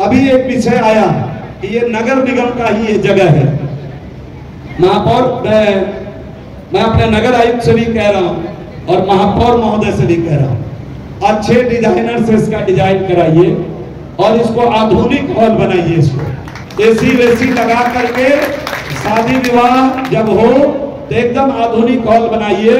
अभी एक विषय आया कि ये नगर निगम का ही ये जगह है। महापौर मैं अपने नगर आयुक्त से भी कह रहा हूँ और महापौर महोदय से भी कह रहा हूँ, अच्छे डिजाइनर से इसका डिजाइन कराइए और इसको आधुनिक हॉल बनाइए। इसको एसी वेसी लगा करके शादी विवाह जब हो तो एकदम आधुनिक हॉल बनाइए,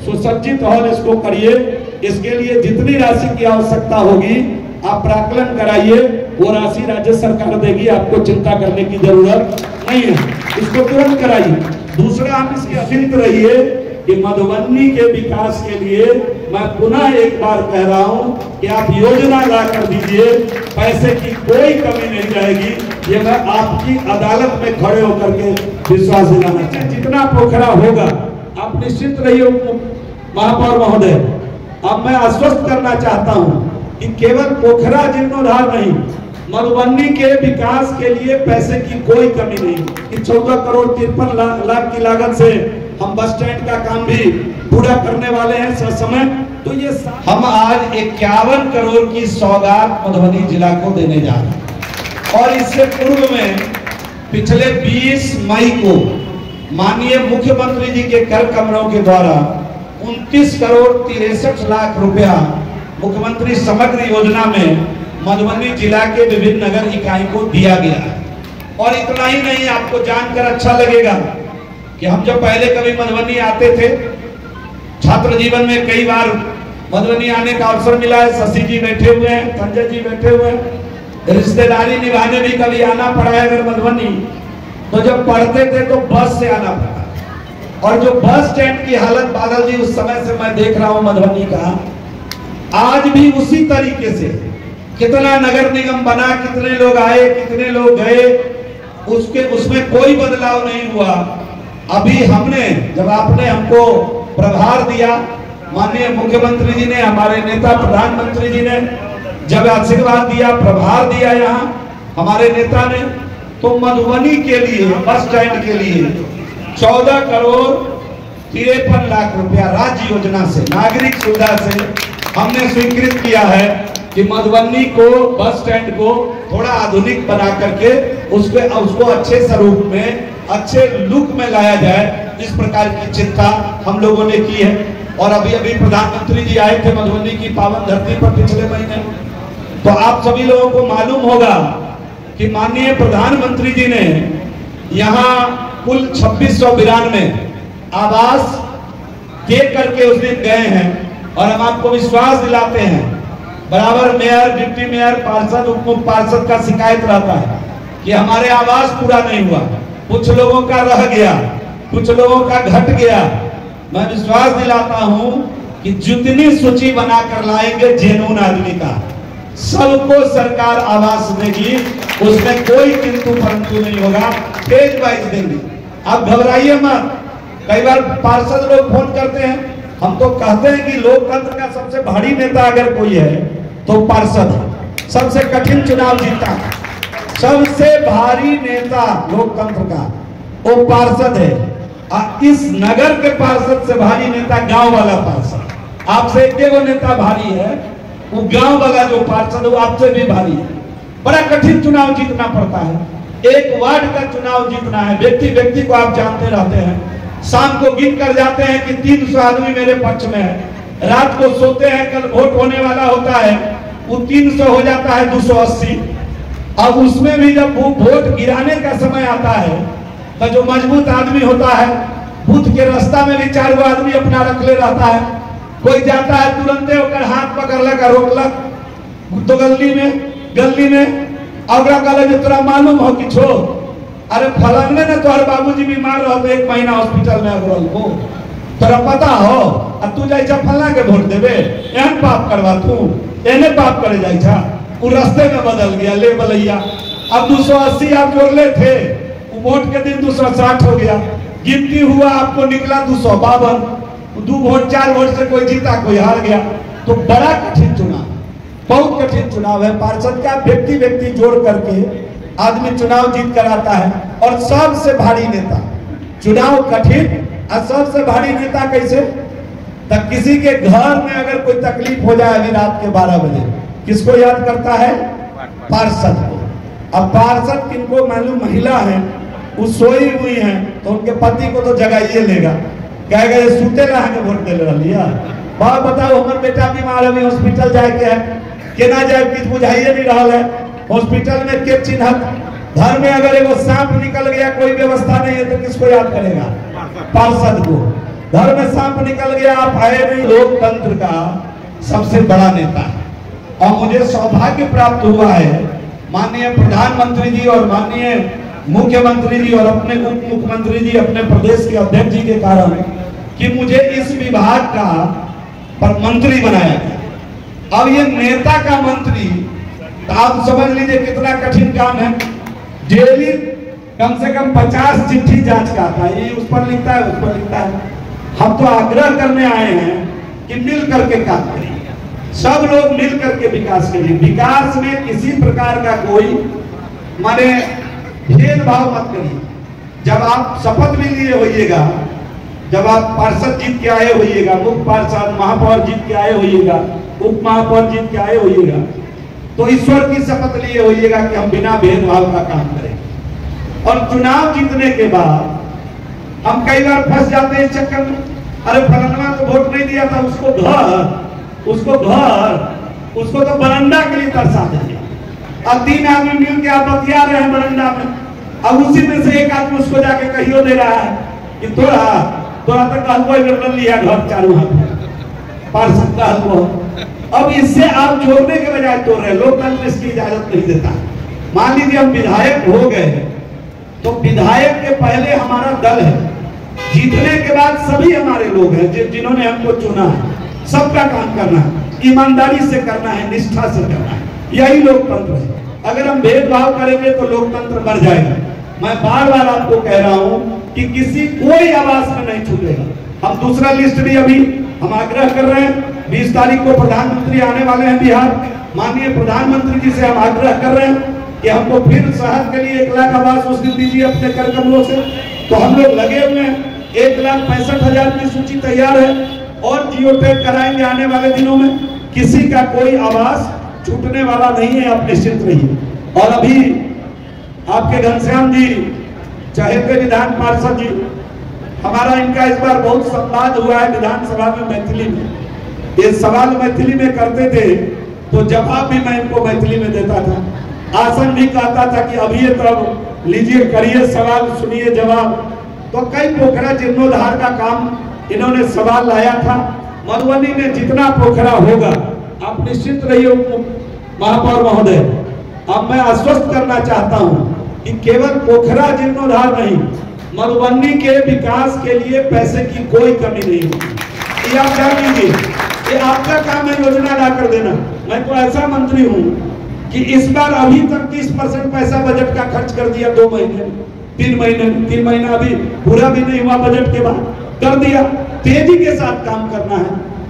सुसज्जित हॉल इसको करिए। इसके लिए जितनी राशि की आवश्यकता होगी आप प्राक्कलन कराइए, वो राशि राज्य सरकार देगी, आपको चिंता करने की जरूरत नहीं है। इसको तुरंत कराइए। दूसरा, आप इसकी अफिल्त रहिए कि मधुबनी के विकास के लिए मैं पुनः एक बार कह रहा हूं कि आप योजना ला कर दीजिए, पैसे की कोई कमी नहीं रहेगी। ये मैं आपकी अदालत में खड़े होकर के विश्वास दिलाना चाहिए। जितना पोखरा होगा आप निश्चित रहिए महापौर महोदय। अब मैं आश्वस्त करना चाहता हूं कि केवल पोखरा जीर्णोद्धार नहीं, मधुबनी के विकास के लिए पैसे की कोई कमी नहीं कि 14 करोड़ 53 लाख की लागत से हम बस स्टैंड का काम भी पूरा करने वाले हैं समय। तो ये हम आज 51 करोड़ की सौगात मधुबनी जिला को देने जा रहे हैं। और इससे पूर्व में पिछले 20 मई को माननीय मुख्यमंत्री जी के कर कमरों के द्वारा 29 करोड़ 63 लाख रुपया मुख्यमंत्री समग्र योजना में मधुबनी जिला के विभिन्न नगर इकाई को दिया गया है। और इतना ही नहीं, आपको जानकर अच्छा लगेगा कि हम जब पहले कभी मधुबनी आते थे, छात्र जीवन में कई बार मधुबनी आने का अवसर मिला है। शशि जी बैठे हुए हैं, संजय जी बैठे हुए हैं, रिश्तेदारी निभाने भी कभी आना पड़ा है अगर मधुबनी। तो जब पढ़ते थे तो बस से आना पड़ा। और जो बस स्टैंड की हालत बादल जी उस समय से मैं देख रहा हूं मधुबनी का, आज भी उसी तरीके से कितना नगर निगम बना, कितने लोग आए, कितने लोग गए, उसमें कोई बदलाव नहीं हुआ। अभी हमने, जब आपने हमको प्रभार दिया, माननीय मुख्यमंत्री जी ने, हमारे नेता प्रधानमंत्री जी ने जब आशीर्वाद दिया, प्रभार दिया यहाँ हमारे नेता ने, तो मधुबनी के लिए बस स्टैंड के लिए 14 करोड़ 53 लाख रुपया राज्य योजना से, नागरिक सुविधा से हमने स्वीकृत किया है कि मधुबनी को, बस स्टैंड को थोड़ा आधुनिक बना करके उसको अच्छे स्वरूप में, अच्छे लुक में लाया जाए। इस प्रकार की चिंता हम लोगों ने की है। और अभी अभी प्रधानमंत्री जी आए थे मधुबनी की पावन धरती पर पिछले महीने, तो आप सभी लोगों को मालूम होगा कि माननीय प्रधानमंत्री जी ने यहाँ कुल 2692 आवास दे करके उस दिन गए हैं। और हम आपको विश्वास दिलाते हैं, बराबर मेयर, डिप्टी मेयर, पार्षद, उप पार्षद का शिकायत रहता है कि हमारे आवास पूरा नहीं हुआ, कुछ लोगों का रह गया, कुछ लोगों का घट गया। मैं विश्वास दिलाता हूं कि जितनी सूची बनाकर लाएंगे जेनून आदमी का, सबको सरकार आवास देगी, उसमें कोई किंतु परंतु नहीं होगा, फेज वाइज देंगे। आप घबराइए मत। कई बार पार्षद लोग फोन करते हैं, हम तो कहते हैं कि लोकतंत्र का सबसे भारी नेता अगर कोई है तो पार्षद है। सबसे कठिन चुनाव जीता है, सबसे भारी नेता लोकतंत्र का वो पार्षद है। इस नगर के पार्षद से भारी नेता गांव वाला पार्षद। आपसे एक वो नेता भारी है, वो गांव वाला जो पार्षद वो आपसे भी भारी है। बड़ा कठिन चुनाव जीतना पड़ता है। एक वार्ड का चुनाव जीतना है, व्यक्ति व्यक्ति को आप जानते रहते हैं। शाम को गिन कर जाते हैं कि 300 आदमी मेरे पक्ष में है। रात को सोते हैं, कल वोट होने वाला होता है, वो 300 हो जाता है 280। अब उसमें भी जब वोट गिराने का समय आता है तो जो मजबूत आदमी होता है, बूथ के रास्ता में भी 4 आदमी अपना रख ले रहता है। कोई जाता है तुरंत होकर हाथ पकड़लक और रोकलक तो गली में अगला कल जो तोरा मालूम हो कि छो, अरे फलन में ना तोहर बाबूजी बीमार रहो तो 1 महीना हॉस्पिटल में अगरल को तोरा पता हो, आ तू जाई छा फलना के वोट देवे, एहन पाप करवा, तू एने पाप करे जाई छा। वो रास्ते में बदल गया ले बलैया। अब 280 आप जोड़ले थे, वोट के दिन 260 हो गया, गिनती हुआ आपको निकला 252। 2 वोट 4 वोट से कोई जीता कोई हार गया। तो बड़ा कठिन चुनाव, बहुत कठिन चुनाव है। पार्षद का व्यक्ति व्यक्ति जोड़ करके आदमी चुनाव जीत कर आता है। और सबसे भारी नेता, चुनाव कठिन और सबसे भारी नेता कैसे? तब किसी के घर में अगर कोई तकलीफ हो जाए अभी रात के 12 बजे, किसको याद करता है? पार्षद को। अब पार्षद किनको मालूम महिला है, वो सोई हुई है, तो उनके पति को तो जगाइए लेगा, कहेगा ये सूते रहा के वोट दे लिया। बाप बताओ हमारे बेटा बीमार अभी हॉस्पिटल जाए के है, केना जाए कुछ बुझाइए नहीं रहा है। हॉस्पिटल में के चिन्हत, घर में अगर एगो सांप निकल गया, कोई व्यवस्था नहीं है तो किसको याद करेगा? पार्षद को। घर में सांप निकल गया, आप आए नहीं। लोकतंत्र का सबसे बड़ा नेता है और मुझे सौभाग्य प्राप्त हुआ है माननीय प्रधानमंत्री जी और माननीय मुख्यमंत्री जी और अपने उप मुख्यमंत्री जी, अपने प्रदेश के अध्यक्ष जी के कारण कि मुझे इस विभाग का पर मंत्री बनाया गया। अब ये नेता का मंत्री, तो आप समझ लीजिए कितना कठिन काम है। डेली कम से कम 50 चिट्ठी जांच का आता है, ये उस पर लिखता है, उस पर लिखता है। हम तो आग्रह करने आए हैं कि मिल करके काम करें, सब लोग मिल करके विकास करें। विकास में किसी प्रकार का कोई माने भेदभाव मत करिए। जब आप शपथ भी लिए होइएगा, जब आप पार्षद जीत के आए होइएगा, मुख्य पार्षद महापौर जीत के आए होइएगा, उप महापौर जीत के आए होइएगा, तो ईश्वर की शपथ लिए होइएगा कि हम बिना भेदभाव का काम करें। और चुनाव जीतने के बाद हम कई बार फंस जाते हैं चक्कर में, अरे फलाना तो वोट नहीं दिया था, उसको तो बरंडा के लिए तरसा देंगे। अब 3 आदमी मिल के आप बतिया रहे हैं बरंडा में, अब उसी में से एक आदमी उसको जाके कहियो दे रहा है कि तोरा तक हलवा लिया घर चारों हाथ पार्षद का हलवा। अब इससे आप जोड़ने के बजाय तोड़ रहे। लोकतंत्र इसकी इजाजत नहीं देता। मान लीजिए हम विधायक हो गए, तो विधायक के पहले हमारा दल है, जीतने के बाद सभी हमारे लोग हैं जिन्होंने हमको चुना है। सबका काम करना है, ईमानदारी से करना है, निष्ठा से करना है, यही लोकतंत्र है। अगर हम भेदभाव करेंगे तो लोकतंत्र मर जाएगा। मैं बार बार आपको कह रहा हूं कि किसी कोई आवास में नहीं छूटेगा। हम दूसरा लिस्ट भी अभी हम आग्रह कर रहे हैं, 20 तारीख को प्रधानमंत्री आने वाले हैं बिहार। माननीय प्रधानमंत्री जी से हम आग्रह कर रहे हैं कि हमको फिर शहर के लिए 1 लाख आवास उस दिन दीजिए अपने कर कमलों से। तो हम लोग लगे हुए हैं, 1,65,000 की सूची तैयार है और जियो टैग कराएंगे आने वाले दिनों में। किसी का कोई आवास छूटने वाला नहीं है, आप निश्चित रहिए। और अभी आपके घनश्याम जी चहेते विधान पार्षद जी, हमारा इनका इस बार बहुत संवाद हुआ है विधानसभा में मैथिली में। ये सवाल मैथिली में करते थे तो जवाब भी मैं इनको मैथिली में देता था, आसन भी कहता था कि अभी तब लीजिए करिए सवाल, सुनिए जवाब। तो कई पोखरा जीर्णोद्धार का काम इन्होंने सवाल लाया था। मधुबनी में जितना पोखरा होगा आप निश्चित रहिए महापौर महोदय, अब मैं आश्वस्त करना चाहता हूं कि केवल पोखरा जीर्णोद्धार नहीं, मधुबनी के विकास के लिए पैसे की कोई कमी नहीं होगी। ये आप जान लीजिए, ये आपका काम है योजना ला कर देना। मैं तो ऐसा मंत्री हूं कि इस बार अभी तक 30% पैसा बजट का खर्च कर दिया 2 महीने 3 महीना अभी पूरा भी नहीं हुआ बजट के बाद कर दिया। तेजी के साथ काम करना है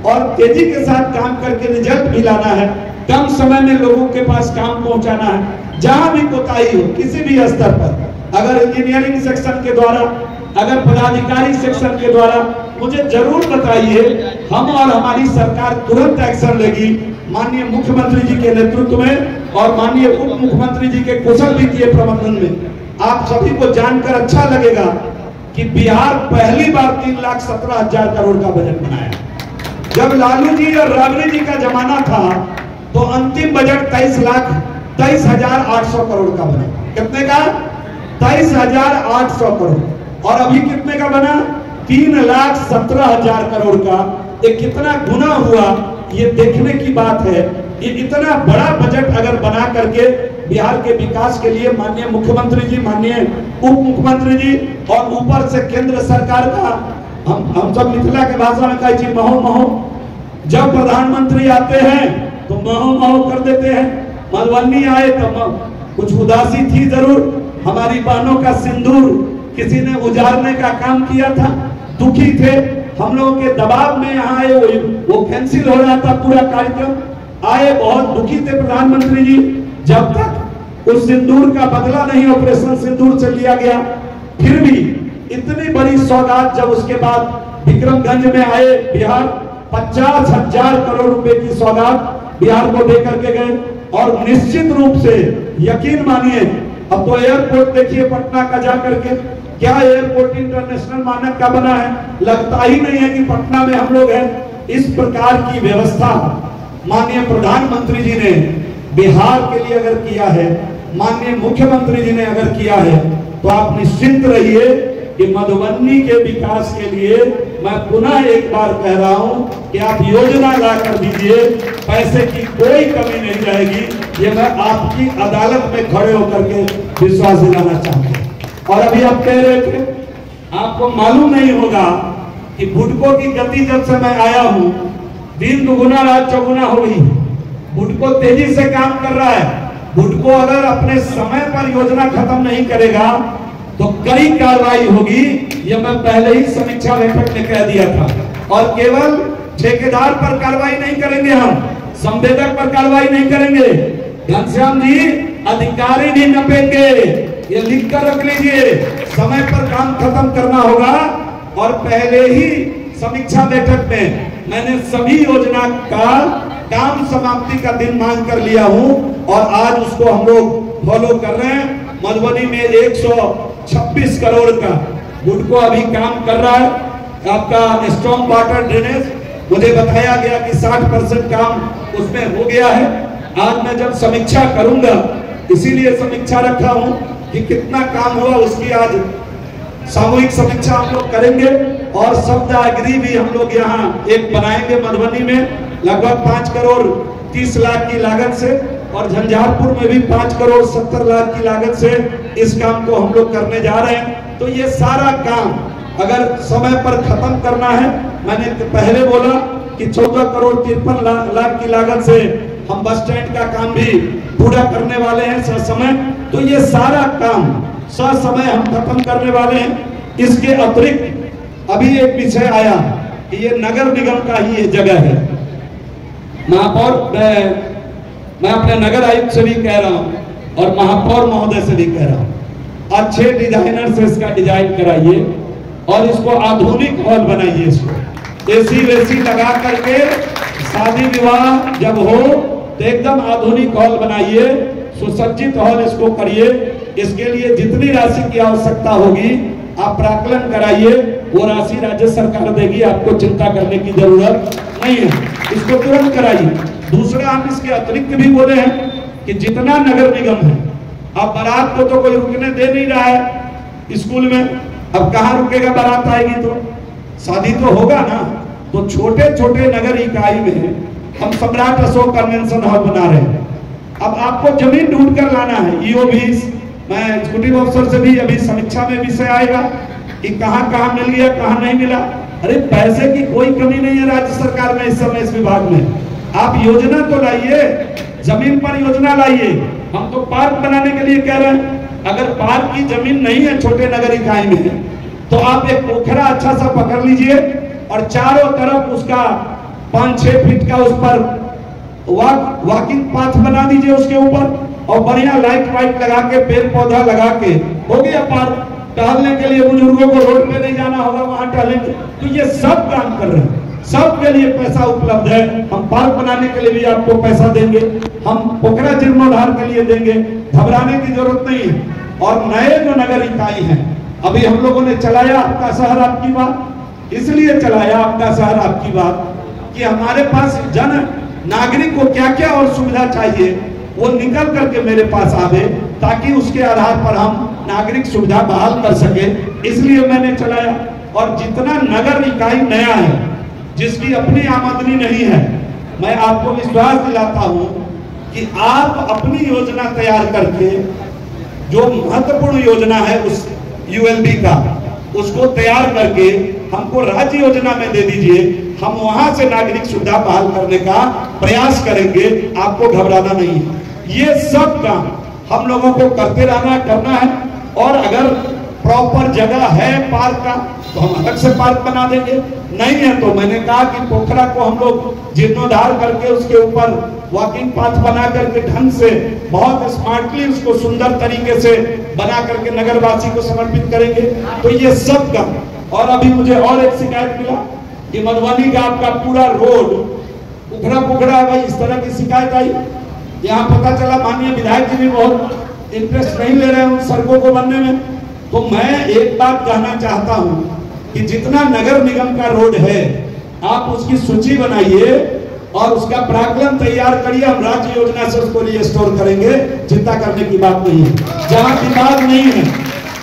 और तेजी के साथ काम करके रिजल्ट भी लाना है, कम समय में लोगों के पास काम पहुंचाना है। जहां भी कोताही हो किसी भी स्तर पर, अगर इंजीनियरिंग सेक्शन के द्वारा, अगर पदाधिकारी सेक्शन के द्वारा, मुझे जरूर बताइए, हम और हमारी सरकार तुरंत एक्शन लेगी। माननीय मुख्यमंत्री जी के नेतृत्व में और माननीय उप मुख्यमंत्री जी के कुशल वित्तीय प्रबंधन में आप सभी को जानकर अच्छा लगेगा कि बिहार पहली बार 3,17,000 करोड़ का बजट बनाया। जब लालू जी और राबड़ी जी का जमाना था तो अंतिम बजट 23,800 करोड़ का बना। कितने का? 23,800 करोड़। और अभी कितने का बना? 3,17,000 करोड़ का। ये कितना गुना हुआ ये देखने की बात है। ये इतना बड़ा बजट अगर बना करके बिहार के विकास के लिए माननीय मुख्यमंत्री जी, माननीय उप मुख्यमंत्री जी और ऊपर से केंद्र सरकार का, हम सब मिथिला के भाषा में कहे महो महो, जब प्रधानमंत्री आते हैं तो महो महो कर देते हैं। मधुबनी आए तो कुछ उदासी थी जरूर, हमारी बहनों का सिंदूर किसी ने उजाड़ने का काम किया था, दुखी थे। हम लोगों के दबाव में यहाँ आए, वो कैंसिल हो रहा था पूरा कार्यक्रम। आए, बहुत दुखी थे प्रधानमंत्री जी। जब तक उस सिंदूर का बदला नहीं ऑपरेशन सिंदूर से लिया गया, फिर भी इतनी बड़ी सौगात जब उसके बाद विक्रमगंज में आए, बिहार 50,000 करोड़ रुपए की सौगात बिहार को दे करके गए और निश्चित रूप से यकीन मानिए, अब तो एयरपोर्ट देखिए पटना का जा करके, क्या एयरपोर्ट इंटरनेशनल मानक का बना है? लगता ही नहीं है कि पटना में हम लोग हैं। इस प्रकार की व्यवस्था माननीय प्रधानमंत्री जी ने बिहार के लिए अगर किया है, माननीय मुख्यमंत्री जी ने अगर किया है, तो आप निश्चिंत रहिए कि मधुबनी के विकास के लिए मैं पुनः एक बार कह रहा हूं कि आप योजना ला कर दीजिए, पैसे की कोई कमी नहीं रहेगी। ये मैं आपकी अदालत में खड़े होकर के विश्वास दिलाना चाहता हूं। और अभी आप कह रहे थे, आपको मालूम नहीं होगा कि बुडको की गति जब से मैं आया हूं, दिन दुगुना रात चौगुना हो गई। बुडको तेजी से काम कर रहा है। बुडको अगर अपने समय पर योजना खत्म नहीं करेगा तो कड़ी कार्रवाई होगी। यह मैं पहले ही समीक्षा बैठक में कह दिया था। और केवल ठेकेदार पर कार्रवाई नहीं करेंगे, हम संवेदक पर कार्रवाई नहीं करेंगे। घनश्याम जी, अधिकारी भी नपेंगे, ये लिख कर रख लीजिए। समय पर काम खत्म करना होगा। और पहले ही समीक्षा बैठक में मैंने सभी योजना का काम समाप्ति का दिन मांग कर लिया हूं और आज उसको हम लोग फॉलो कर रहे हैं। मधुबनी में 126 करोड़ का बुडको अभी काम कर रहा है। आपका स्ट्रॉन्ग वाटर ड्रेनेज, मुझे बताया गया कि 60% काम उसमें हो गया है। आज मैं जब समीक्षा करूंगा, इसीलिए समीक्षा रखा हूं कि कितना काम हुआ, उसकी आज सामूहिक समीक्षा हम लोग करेंगे। और शब्द अग्री भी हम लोग यहाँ एक बनाएंगे मधुबनी में, लगभग 5 करोड़ 30 लाख की लागत से, और झंझारपुर में भी 5 करोड़ 70 लाख की लागत से इस काम को हम लोग करने जा रहे हैं। तो ये सारा काम अगर समय पर खत्म करना है, मैंने पहले बोला कि 14 करोड़ 53 लाख की लागत से हम बस स्टैंड का काम भी पूरा करने वाले हैं ससमय। तो ये सारा काम ससमय हम खत्म करने वाले हैं। इसके अतिरिक्त अभी एक विषय आया कि ये नगर निगम का ही ये जगह है। महापौर, मैं अपने नगर आयुक्त से भी कह रहा हूं और महापौर महोदय से भी कह रहा हूं, अच्छे डिजाइनर से इसका डिजाइन कराइए और इसको आधुनिक हॉल बनाइए। इसको एसी वेसी लगा करके शादी विवाह जब हो तो एकदम आधुनिक हॉल बनाइए, सुसज्जित हॉल इसको करिए। इसके लिए जितनी राशि की आवश्यकता होगी आप प्राकलन कराइए, वो राशि राज्य सरकार देगी, आपको चिंता करने की जरूरत नहीं है। इसको तुरंत कराइए। दूसरा, हम इसके अतिरिक्त भी बोले हैं कि जितना नगर निगम है, अब बारात को तो कोई रुकने दे नहीं रहा है स्कूल में, अब कहाँ रुकेगा? बारात आएगी तो शादी तो होगा ना। तो छोटे छोटे नगर इकाई में हम सम्राट अशोक कन्वेंशन हॉल बना रहे हैं। अब आपको जमीन ढूंढ कर लाना है। ईओ भी, मैं एग्जीक्यूटिव ऑफिसर से भी अभी समीक्षा में विषय आएगा कि कहाँ कहाँ मिल गया, कहाँ नहीं मिला। अरे पैसे की कोई कमी नहीं है राज्य सरकार में इस समय, इस विभाग में। आप योजना तो लाइए, जमीन पर योजना लाइए। हम तो पार्क बनाने के लिए कह रहे हैं। अगर पार्क की जमीन नहीं है छोटे नगर इकाई में, तो आप एक पोखरा अच्छा सा पकड़ लीजिए और चारों तरफ उसका 5-6 फीट का उस पर वॉकिंग पाथ बना दीजिए उसके ऊपर, और बढ़िया लाइट वाइट लगा के, पेड़ पौधा लगा के, हो गया पार्क। टहलने के लिए बुजुर्गों को रोड पे नहीं जाना होगा, वहां टहलेंगे। तो ये सब काम कर रहे हैं, सबके लिए पैसा उपलब्ध है। हम पार्क बनाने के लिए भी आपको पैसा देंगे, हम पोखरा जीर्णोद्धार के लिए देंगे, घबराने की जरूरत नहीं है। और नए जो नगर इकाई हैं, अभी हम लोगों ने चलाया आपका शहर आपकी बात, इसलिए चलाया आपका शहर आपकी बात कि हमारे पास जन नागरिक को क्या क्या और सुविधा चाहिए वो निकल करके मेरे पास आवे, ताकि उसके आधार पर हम नागरिक सुविधा बहाल कर सके। इसलिए मैंने चलाया। और जितना नगर इकाई नया है, जिसकी अपनी आमदनी नहीं है, मैं आपको विश्वास दिलाता हूं कि आप अपनी योजना तैयार करके, जो महत्वपूर्ण योजना है उस यूएलबी का, उसको तैयार करके हमको राज्य योजना में दे दीजिए। हम वहां से नागरिक सुविधा बहाल करने का प्रयास करेंगे, आपको घबराना नहीं है। ये सब काम हम लोगों को करते करना है। और अगर प्रॉपर जगह है पार्क का तो हम अलग से पार्क बना देंगे, नहीं है तो मैंने कहा कि पोखरा को हम लोग जीर्णोद्धार करके उसके ऊपर वॉकिंग पाथ बना करके ढंग से बहुत स्मार्टली उसको सुंदर तरीके से बना करके नगरवासी को समर्पित करेंगे। तो ये सब काम। और अभी मुझे और एक शिकायत मिला कि मधुबनी का आपका पूरा रोड उखड़ा पुखड़ा, भाई इस तरह की शिकायत आई। यहाँ पता चला माननीय विधायक जी भी बहुत इंटरेस्ट नहीं ले रहे हैं उन सड़कों को बनने में। तो मैं एक बात कहना चाहता हूँ कि जितना नगर निगम का रोड है आप उसकी सूची बनाइए और उसका प्राक्कलन तैयार करिए। हम राज्य योजना से उसको रिस्टोर करेंगे, चिंता करने की बात नहीं है। जहाँ दिमाग नहीं है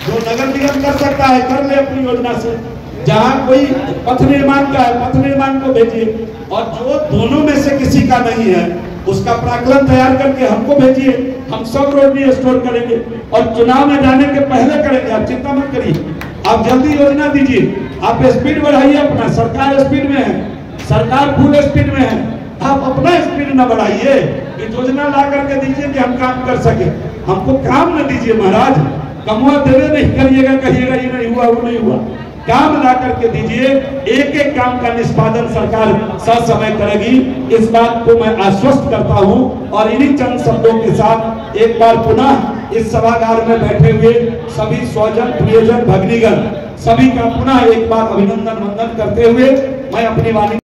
जो नगर निगम कर सकता है कर ले अपनी योजना से। जहाँ कोई पथ निर्माण का है पथ निर्माण को भेजिए, और जो दोनों में से किसी का नहीं है उसका प्राक्कलन तैयार करके हमको भेजिए, हम सब रोड रिस्टोर करेंगे और चुनाव में जाने के पहले करेंगे। आप चिंता मत करिए, आप जल्दी योजना दीजिए, आप स्पीड बढ़ाइए अपना। सरकार स्पीड में है, सरकार फुल स्पीड में है, आप अपना स्पीड न बढ़ाइए। योजना ला करके दीजिए कि हम काम कर सके, हमको काम न दीजिए महाराज। कमुआ देवे नहीं करिएगा, कहिएगा ये नहीं हुआ वो नहीं हुआ। काम ला करके दीजिए, एक एक काम का निष्पादन सरकार ससमय करेगी, इस बात को मैं आश्वस्त करता हूं। और इन्हीं चंद शब्दों के साथ एक बार पुनः इस सभागार में बैठे हुए सभी स्वजन प्रियजन भग्नीगण सभी का पुनः एक बार अभिनंदन वंदन करते हुए मैं अपनी वाणी